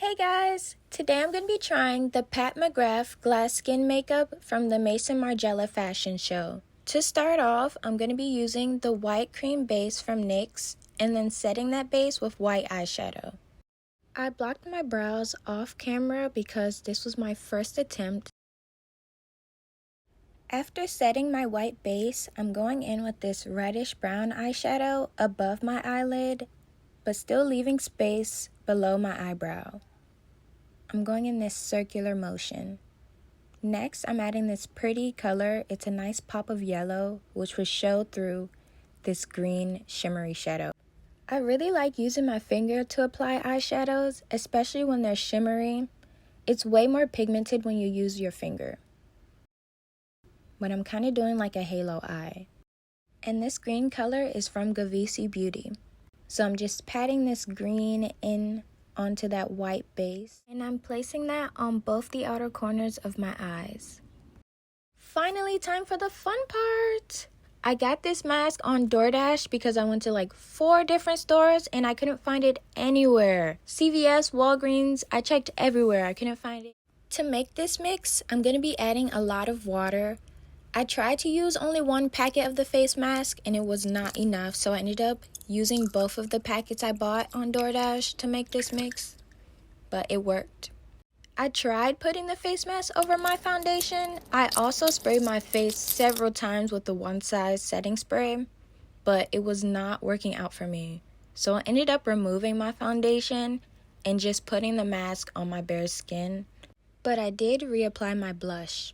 Hey guys! Today I'm going to be trying the Patmcgrath Glass Skin Makeup from the Maison Margiela Fashion Show. To start off, I'm going to be using the white cream base from NYX and then setting that base with white eyeshadow. I blocked my brows off camera because this was my first attempt. After setting my white base, I'm going in with this reddish brown eyeshadow above my eyelid, but still leaving space below my eyebrow. I'm going in this circular motion. Next, I'm adding this pretty color. It's a nice pop of yellow, which will show through this green shimmery shadow. I really like using my finger to apply eyeshadows, especially when they're shimmery. It's way more pigmented when you use your finger. But I'm kind of doing like a halo eye. And this green color is from Gavisi Beauty. So I'm just patting this green in onto that white base, and I'm placing that on both the outer corners of my eyes. Finally, time for the fun part! I got this mask on DoorDash because I went to like 4 different stores and I couldn't find it anywhere. CVS, Walgreens, I checked everywhere, I couldn't find it. To make this mix, I'm going to be adding a lot of water. I tried to use only 1 packet of the face mask and it was not enough, so I ended up using both of the packets I bought on DoorDash to make this mix, but it worked. I tried putting the face mask over my foundation. I also sprayed my face several times with the one size setting spray, but it was not working out for me. So I ended up removing my foundation and just putting the mask on my bare skin, but I did reapply my blush.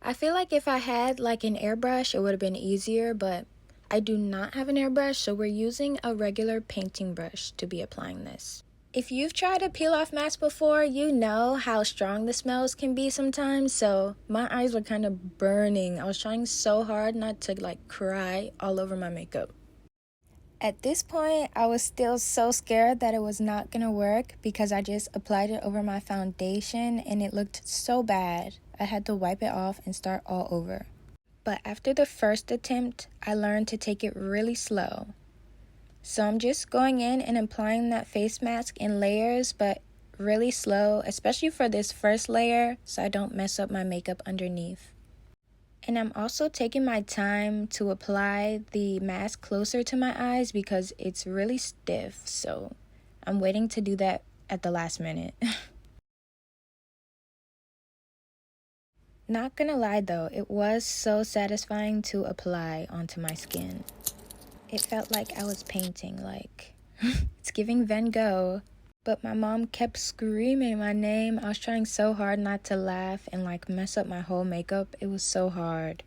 I feel like if I had like an airbrush, it would have been easier, but I do not have an airbrush, so we're using a regular painting brush to be applying this. If you've tried a peel-off mask before, you know how strong the smells can be sometimes, so my eyes were kind of burning. I was trying so hard not to like cry all over my makeup. At this point, I was still so scared that it was not gonna work because I just applied it over my foundation and it looked so bad. I had to wipe it off and start all over. But after the first attempt, I learned to take it really slow. So I'm just going in and applying that face mask in layers, but really slow, especially for this first layer, so I don't mess up my makeup underneath. And I'm also taking my time to apply the mask closer to my eyes because it's really stiff, so I'm waiting to do that at the last minute. Not gonna lie though, it was so satisfying to apply onto my skin. It felt like I was painting, like, it's giving Van Gogh. But my mom kept screaming my name. I was trying so hard not to laugh and like mess up my whole makeup. It was so hard.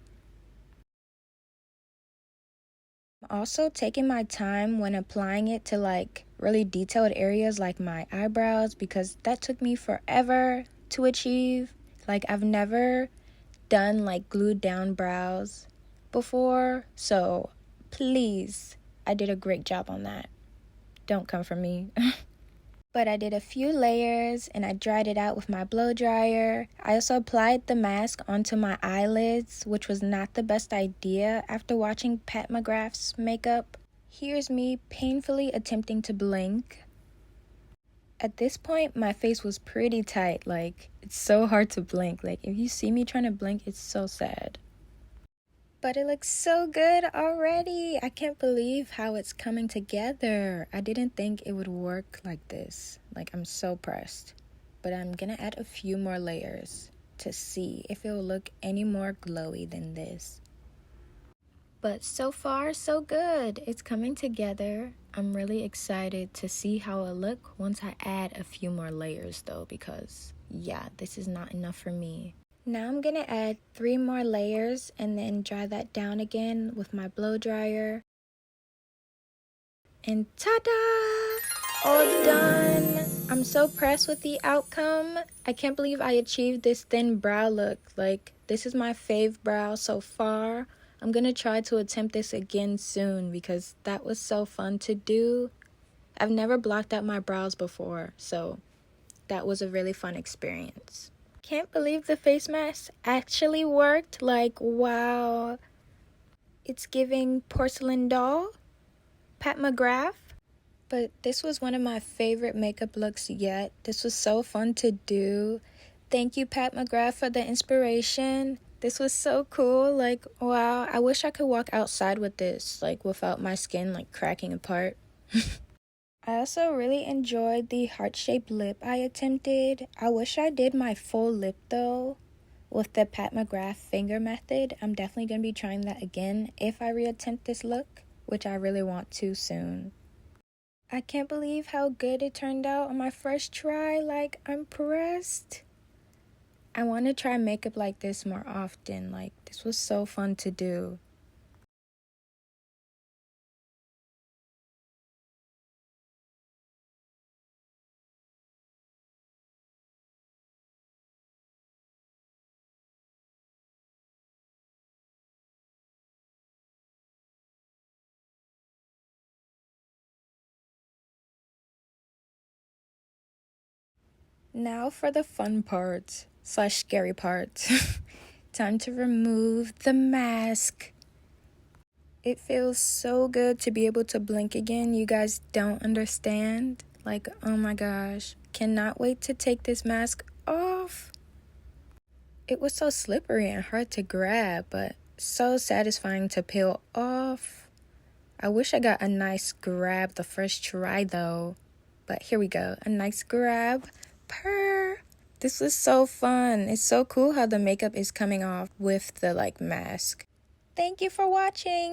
I'm also taking my time when applying it to like really detailed areas like my eyebrows because that took me forever to achieve. Like, I've never done like glued down brows before, so please, I did a great job on that. Don't come for me. But I did a few layers and I dried it out with my blow dryer. I also applied the mask onto my eyelids, which was not the best idea after watching Patmcgrath's makeup. Here's me painfully attempting to blink. At this point, my face was pretty tight, like, it's so hard to blink. Like, if you see me trying to blink, it's so sad. But it looks so good already. I can't believe how it's coming together. I didn't think it would work like this. Like, I'm so pressed. But I'm gonna add a few more layers to see if it will look any more glowy than this. But so far, so good. It's coming together. I'm really excited to see how it'll look once I add a few more layers though, because yeah, this is not enough for me. Now I'm gonna add 3 more layers and then dry that down again with my blow dryer. And ta-da! All done! I'm so pressed with the outcome. I can't believe I achieved this thin brow look. Like, this is my fave brow so far. I'm gonna try to attempt this again soon because that was so fun to do. I've never blocked out my brows before, so that was a really fun experience. Can't believe the face mask actually worked. Like, wow. It's giving porcelain doll, Patmcgrath. But this was one of my favorite makeup looks yet. This was so fun to do. Thank you, Patmcgrath, for the inspiration. This was so cool. Like, wow, I wish I could walk outside with this, like, without my skin, like, cracking apart. I also really enjoyed the heart-shaped lip I attempted. I wish I did my full lip, though, with the Patmcgrath finger method. I'm definitely going to be trying that again if I reattempt this look, which I really want to soon. I can't believe how good it turned out on my first try. Like, I'm impressed. I want to try makeup like this more often. Like, this was so fun to do. Now for the fun parts / scary parts. Time to remove the mask. It feels so good to be able to blink again. You guys don't understand. Like, oh my gosh. Cannot wait to take this mask off. It was so slippery and hard to grab, but so satisfying to peel off. I wish I got a nice grab the first try though. But here we go. A nice grab. Purr. This was so fun. It's so cool how the makeup is coming off with the mask. Thank you for watching.